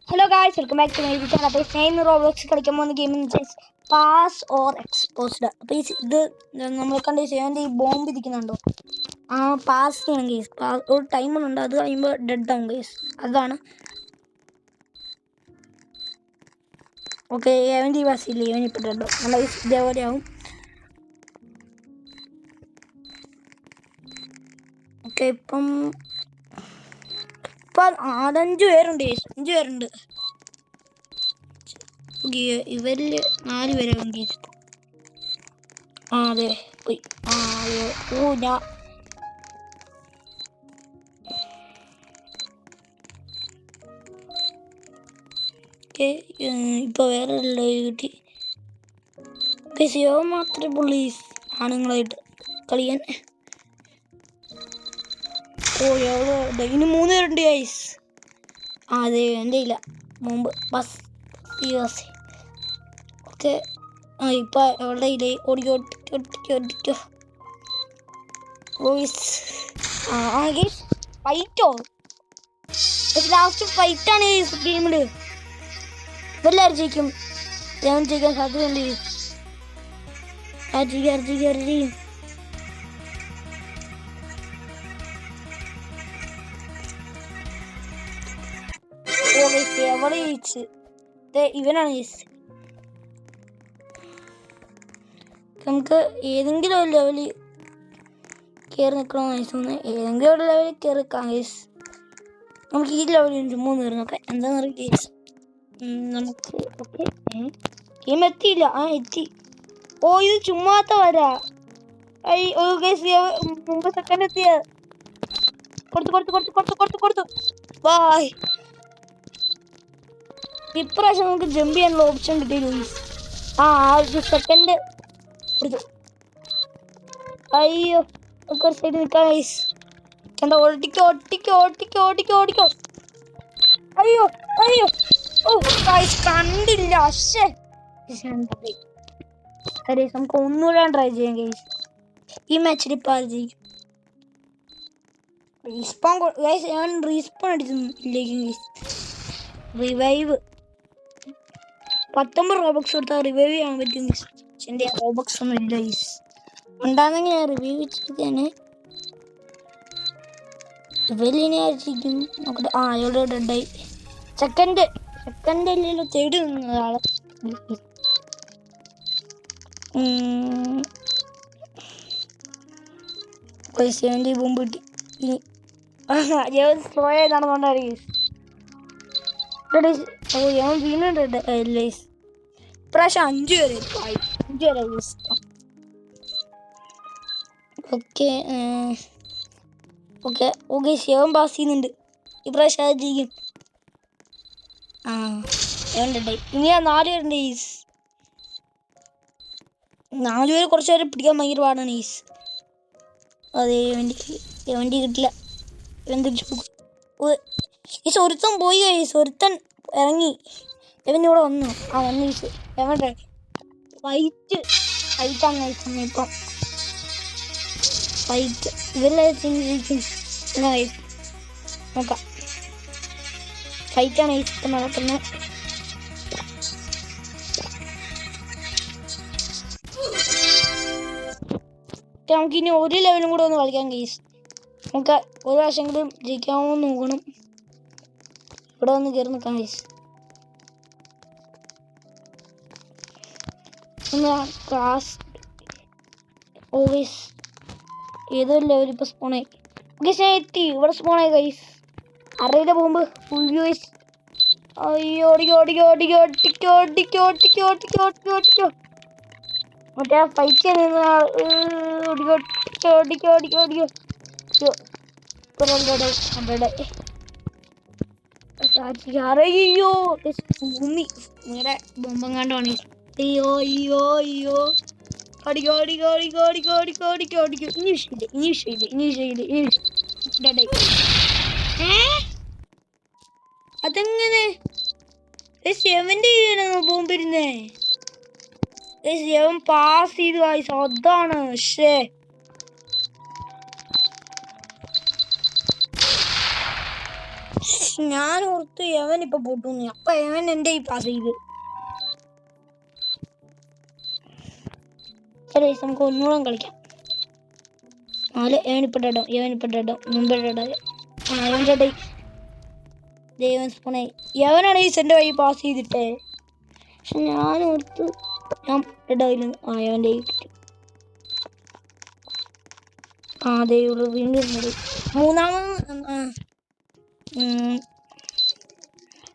Hello guys, welcome back to my YouTube channel. അപ്പോൾ ഞാൻ ഇന്ന് റോബ്ലോക്സ് കളിക്കാൻ പോകുന്ന ഗെയിം എന്ന് വെച്ചാൽ പാസ് ഓർ എക്സ്പോസ്ഡ്. അപ്പോൾ ഇത് നമ്മൾ കണ്ട് ചെയ്യാൻ ഈ ബോംബ് ഇരിക്കുന്നുണ്ടോ, ആ പാസ് ചെയ്യണം ഗെയ്സ്. ഒരു ടൈമുണ്ട്, അത് കഴിയുമ്പോൾ ഡെഡ് ആവും ഗെയ്സ്. അതാണ് ഓക്കെ. അവൻ്റെ ഈ പാസ് ഇല്ല, ഇവനിപ്പോൾ ഡെഡോ നല്ല ഇതേപോലെ ആവും. ഓക്കെ, ഇപ്പം 5 പേരുണ്ട് ഗെയ്സ്, 5 പേരുണ്ട്. ഇവരിൽ 4 പേരാകും ഗെയ്സ്. ആ അതെ പോയി. ആ അതെ. ഓ ഞാൻ ഇപ്പോൾ വേറെ കിട്ടി. ശിവ മാത്രമേ പോലീസ് ആണുങ്ങളായിട്ട് കളിയാൻ. ഓ എവിടെ ഇനി 3 പേരുണ്ട് ഗൈസ്. ആ അതെ എൻ്റെ ഇല്ല മുമ്പ് ബസ് ഓക്കെ. ആ ഇപ്പം എവിടെ ഇല്ലേ, ഓടിക്കോ ഗോയ്സ്. ആ ഗൈസ് ഫൈറ്റോ, ലാസ്റ്റ് ഫൈറ്റാണ് ഗൈസ് ഗെയിമിൽ. ഇതെല്ലാവരും ജയിക്കും, ഞാൻ ജയിക്കാൻ സാധ്യതയുണ്ട്. അർജിക്കും എവിടെ ജയിച്ച് ഇവനാണ് ജയിച്ചത്. നമുക്ക് ഏതെങ്കിലും ഒരു ലെവലിൽ കയറി നിൽക്കണമെന്ന് ചോദിച്ചോന്ന്, ഏതെങ്കിലും ഒരു ലെവലിൽ കയറി നിൽക്കാം ഗൈസ്. നമുക്ക് ഈ ലെവലിൽ 3 പേര് നോക്കാം എന്താണെന്ന് ഗൈസ്. നമുക്ക് ഓക്കെ. ഗെയിം എത്തിയില്ല. ആ എത്തി. ഓ ഇത് ചുമ്മാത്ത വരാ. മുമ്പ് സെക്കൻഡ് എത്തിയ കൊടുത്തു ബായ്. ഇപ്രാവശ്യം നമുക്ക് ജമ്പ് ചെയ്യാനുള്ള ഓപ്ഷൻ കിട്ടിയില്ല ഗൈസ്. ആ ഒരു സെക്കൻഡ് കൊടുത്തു. അയ്യോ നമുക്ക് ഒരു സൈഡ് നിൽക്കാം ഗൈസ്. എന്താ ഓടിക്കോ. അയ്യോ ഓ ഗൈസ് കണ്ടില്ല. നമുക്ക് ഒന്നുകൂടെ ട്രൈ ചെയ്യാം ഗൈസ്. ഈ മാച്ചിൽ ഇപ്പം ആര് ജയിക്കും? ഞാൻ റീസ്പോൺ അടിച്ചില്ലേക്കും ഗൈസ്. റിവൈവ് 19 റോബക്സ് കൊടുത്താൽ റിവൈവ് ചെയ്യാൻ പറ്റും ഗൈസ്. പക്ഷെ എൻ്റെ റോബക്സ് ഒന്നും ഇല്ല ഗൈസ്. ഉണ്ടാകുന്നെങ്കിൽ ഞാൻ റിവൈവ് ചെയ്തേനെ. ഇവരിനെ ആയിരിക്കും നോക്കട്ടെ. ആ അയാളുടെ ഡെഡായി. സെക്കൻഡ് അല്ലല്ലോ, തേടി നിന്നതാള്. പൈസേൻ്റെ ബോംബ് കിട്ടി. ഇനി സ്ലോ ആയി നടന്നുകൊണ്ടാണ്. ഓ ഞാൻ വീണ്ടും ഇപ്രാവശ്യം 5 പേര് ഓക്കെ ശിവൻ പാസ് ചെയ്യുന്നുണ്ട്. ഇപ്രാവശ്യം അത് ചെയ്യും. ആ ഏണ്ടായി. ഇനി 4 പേരുണ്ട് ഈസ്. 4 പേര് കുറച്ച് പേര് പിടിക്കാൻ ഭയങ്കര പാടാണ് ഈസ്. അതെ വണ്ടി കിട്ടില്ല. ഈസ് ഒരുത്തൻ പോയി ഈസ്, ഒരുത്തൻ ഇറങ്ങി. ഇവൻ്റെ ഇവിടെ വന്നു. ആ വന്നു ഈസ്. എവിടെ ഫൈറ്റാണ് നയിക്കുന്നത് ഇപ്പം. ഫൈറ്റ് ഇവരെല്ലാവരും നോക്കാം. ഫൈറ്റാണ് ഇപ്പം നടക്കുന്നത്. നമുക്കിനി ഒരു ലെവലും കൂടെ ഒന്ന് കളിക്കാം ഗെയ്സ്. നമുക്ക് ഒരു പ്രാവശ്യമെങ്കിലും ജയിക്കാമോ നോക്കണം. ഇവിടെ വന്ന് കയറി നിൽക്കാം ഗെയ്സ്. ക്ലാസ് ഓവേസ് ഏതൊരു ലെവൽ ഇപ്പോൾ സ്പോണായി ഗെയ്സ്. ഞാൻ എത്തി, ഇവിടെ സ്പോണായി ഗെയ്സ്. അറിയില്ല പോകുമ്പോ ഗെയ്സ്. അയ്യോ ഓടിക്കോ. മറ്റേ ഫൈറ്റ് ചെയ്യുന്ന ഓടിക്കോ. അയ്യോ ഭൂമി നിങ്ങളുടെ ബോംബെങ്ങാണ്ടാണ്. അയ്യോ ഓടിക്കോ. ഇനി വിഷയമില്ല. അതെങ്ങനെ ശിവന്റെ കയ്യിലാണോ ബോംബിരുന്നേ? ശിവൻ പാസ് ചെയ്തു ഗൈസ്, അതാണ്. ഞാൻ ഓർത്ത് യവൻ ഇപ്പൊ പൊട്ടുന്നു. അപ്പൊ യവൻ എന്റെ ഈ പാസ് ചെയ്ത്. നമുക്ക് ഒന്നുകൂടെ കളിക്കാം. 4 യവനിപ്പെട്ടോ മുമ്പേ ദൈവം സ്പോണായി. യവനാണ് ഈ എന്റെ വഴി പാസ് ചെയ്തിട്ടേ. പക്ഷെ ഞാൻ ഓർത്ത് ഞാൻ ഡെഡായില്ല. യവൻ്റെ കിട്ടി. ദൈവം വീണ്ടും മൂന്നാമത്.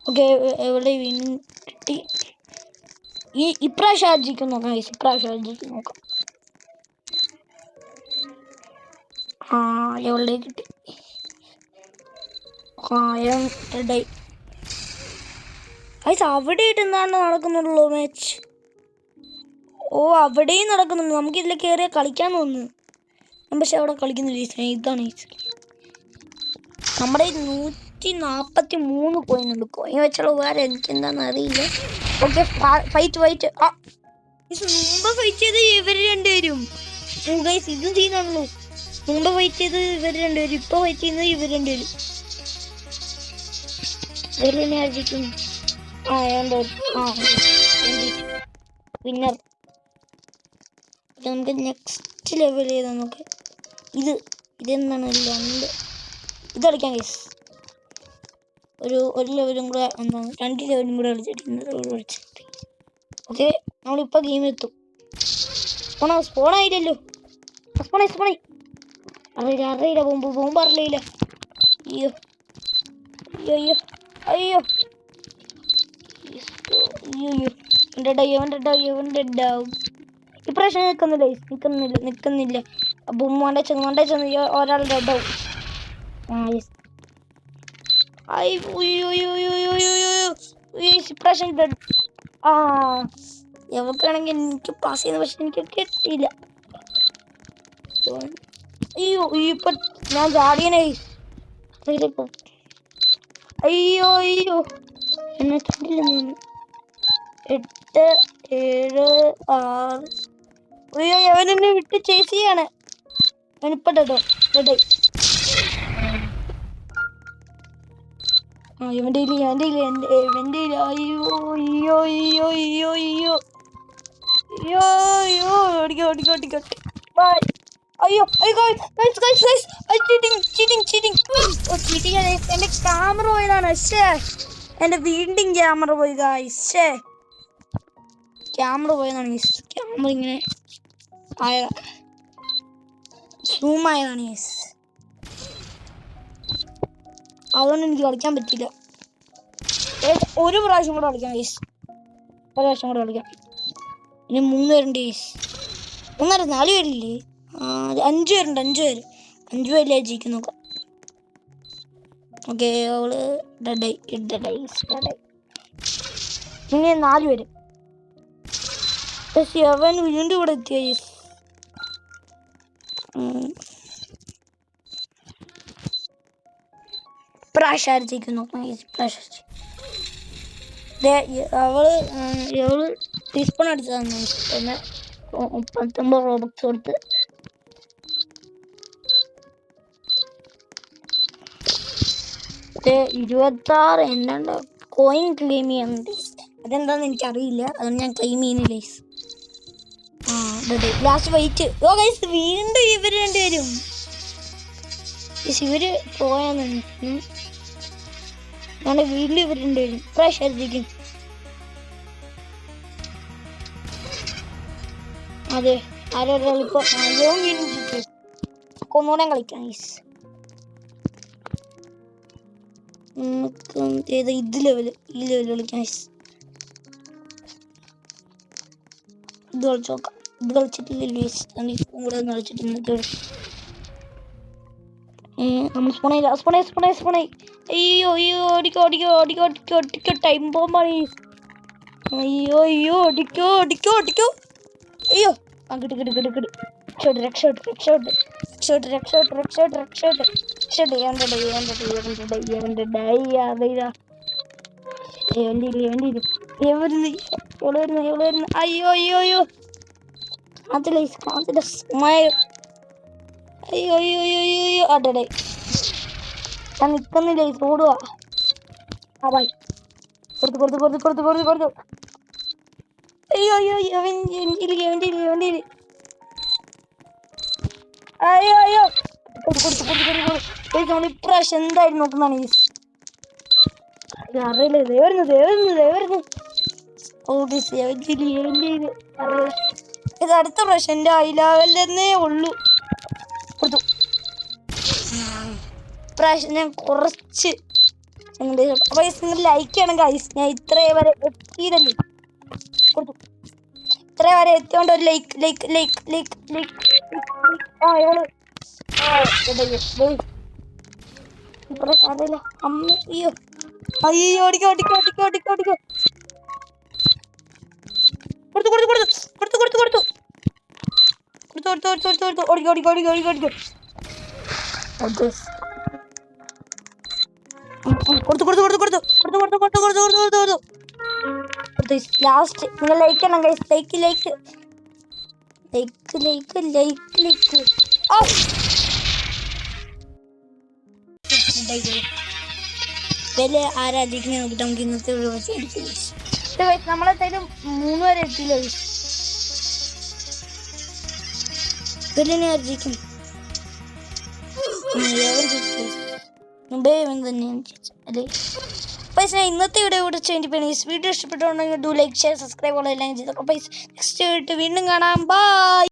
ഓക്കെ, എവിടെ വീണ്ടും കിട്ടി. ഇപ്രാവശ്യം ആർജിക്കും നോക്കാം. നോക്കാം. എവിടെ കിട്ടി. റെഡായി. അവിടെ എന്താണ് നടക്കുന്നുള്ളൂ മാച്ച്. അവിടെയും നടക്കുന്നുണ്ട്. നമുക്ക് ഇതിൽ കയറിയ കളിക്കാൻ തോന്നുന്നു. പക്ഷെ അവിടെ കളിക്കുന്നില്ല. ഇതാണ് നമ്മുടെ 143 കോയിൻ ഉണ്ട്. കോയിൻ വെച്ചുള്ള ഉപകാരം എനിക്ക് എന്താണെന്ന് അറിയില്ല. Okay, fight. മുമ്പ് ഫൈറ്റ് ചെയ്ത് ഇവർ രണ്ടുപേരും. ഇതും ചെയ്യുന്നുള്ളൂ. മുമ്പ് ഫൈറ്റ് ചെയ്ത് ഇവർ രണ്ടുപേരും. ഇപ്പൊ ഫൈറ്റ് ചെയ്യുന്നത് ഇവർ രണ്ടുപേരും. വിന്നർ. നമുക്ക് നെക്സ്റ്റ് ലെവൽ ചെയ്താൽ നോക്കാം. ഇതെന്താണ് ഇത് കളിക്കാം ഗൈസ്. ഒരു ലെവലും കൂടെ 2 ലെവലും കൂടെ കളിച്ചിട്ട്. ഓക്കെ, നമ്മളിപ്പോൾ ഗെയിം എത്തും. സ്പോണായില്ലല്ലോ. സ്പോണായി. അറിയില്ല. ബോംബ് അറിയില്ല. അയ്യോ. ഇപ്രാവശ്യം നിൽക്കുന്നില്ല. മണ്ടേ ചെന്ന് ഒരാൾ ഡെഡാവും. ഇപ്രാവശ്യം ഡെഡ്. എവർക്കാണെങ്കിൽ എനിക്ക് പാസ് ചെയ്യുന്ന, പക്ഷെ എനിക്ക് കിട്ടിയില്ല. ഇപ്പൊ ഞാൻ ചാടിയനായി. അയ്യോ എന്നെ കണ്ടില്ല. 8, 7, 6. അവനെന്നെ വിട്ട് ചേസ് ചെയ്യാണ്. അവനിപ്പോ ഡെഡായി. ഇവന്റെ ഓടിക്കോ. ബൈ. ചീറ്റിംഗ്. എന്റെ ക്യാമറ പോയതാണ്. എന്റെ വീണ്ടും ക്യാമറ പോയി ഗായ്സ്. ക്യാമറ പോയതാണ്. ക്യാമറ ഇങ്ങനെ സൂം ആയതാണ്. അതുകൊണ്ട് എനിക്ക് കളിക്കാൻ പറ്റില്ല. ഒരു പ്രാവശ്യം കൂടെ കളിക്കാം. ഇനി 3 പേരുണ്ട്. 4 പേരില്ലേ? 5 പേരുണ്ട്. 5 പേരിലെ ജയിക്കും നോക്കാം. ഓക്കെ, അവള് ഡെഡായി. ഇനി 4 പേര്. അവൻ വീണ്ടും ഇവിടെ എത്തിയ. പ്രാവശ്യം ജയിക്കും നോക്കാം. അവള് ടീസ്പൂൺ അടിച്ചതാണ്. 19 റോബക്സ് കൊടുത്ത്. മറ്റേ 26 എന്നാണ്ട് കോയിൻ ക്ലെയിം ചെയ്യാനുണ്ട്. അതെന്താന്ന് എനിക്കറിയില്ല, അതുകൊണ്ട് ഞാൻ ക്ലെയിം ചെയ്യുന്നില്ല. Last white. വീണ്ടും ഇവർ രണ്ടുപേരും ഇവര് പോയാന്ന് വീണ്ടും ഇവർ രണ്ടുപേരും പ്രാവശ്യം. അതെ, ആരോളിപ്പോ ഒന്നുകൂടെ കളിക്കാം. ഈ ലെവല് കളിക്കാം. ഇത് കളിച്ച് നോക്കാം. ഇത് കളിച്ചിട്ടില്ലല്ലോ. കൂടെ കളിച്ചിട്ടുണ്ട്. നമ്മൾ സ്പോണായി. അയ്യോ ഓടിക്കോ. ടൈം ബോംബാണ്. അയ്യോ ഓടിക്കോ. അയ്യോ കിട്ടി. രക്ഷോട്ട്. അയ്യോ അതിലെ അയ്യോ അടടേ. ഞാൻ നിൽക്കുന്നില്ല. ഓടുക. ആ ബൈ കൊടുത്തു. അയ്യോ അവൻ്റെ അയ്യോ കൊടുത്തു. ഇപ്രാവശ്യം എന്തായാലും നോക്കുന്നതാണ് ഈ അറിയില്ല. ദേ വരുന്നു. ഓ ഗൈസ് ഇത് അടുത്ത പ്രാവശ്യം എൻ്റെ ഐലാവല്ലെന്നേ ഉള്ളൂ. കൊടുത്തു. ഇപ്രാവശ്യം ഞാൻ കുറച്ച് അപ്പൊ നിങ്ങൾ ലൈക്ക് ചെയ്യണം ഗൈസ്. ഞാൻ ഇത്രയും വരെ എത്തിയതല്ലേ. കൊടുത്തു. ഇത്രയും വരെ എത്തിയോണ്ട് ഒരു ലൈക്ക്. ആ എവള് അറിയില്ല. അമ്മ അയ്യോ ഓടിക്കോ. കൊടുത്തു. ഓടിക്കോ. കൊടുത്തു. ലാസ്റ്റ് നിങ്ങൾ ലൈക്ക് ചെയ്യണം ഗൈസ്. ലൈക്ക് വില ആരാധിക്കുന്ന നോക്കിട്ട് നമുക്ക് ഇന്നത്തെ നമ്മളെന്തായാലും 3 വരെ എത്തിയില്ല. വിലനെ ആർജിക്കും മുമ്പേ തന്നെയാണ് അല്ലേ. പൈസ ഇന്നത്തെ വീഡിയോ കൂടെ ചേഞ്ച് ചെയ്യണം. വീഡിയോ ഇഷ്ടപ്പെട്ടുണ്ടെങ്കിൽ ലൈക്ക് ഷെയർ സബ്സ്ക്രൈബ് എല്ലാം ചെയ്തേക്കാം. പൈസ നെക്സ്റ്റ് വീണ്ടും കാണാം. ബൈ.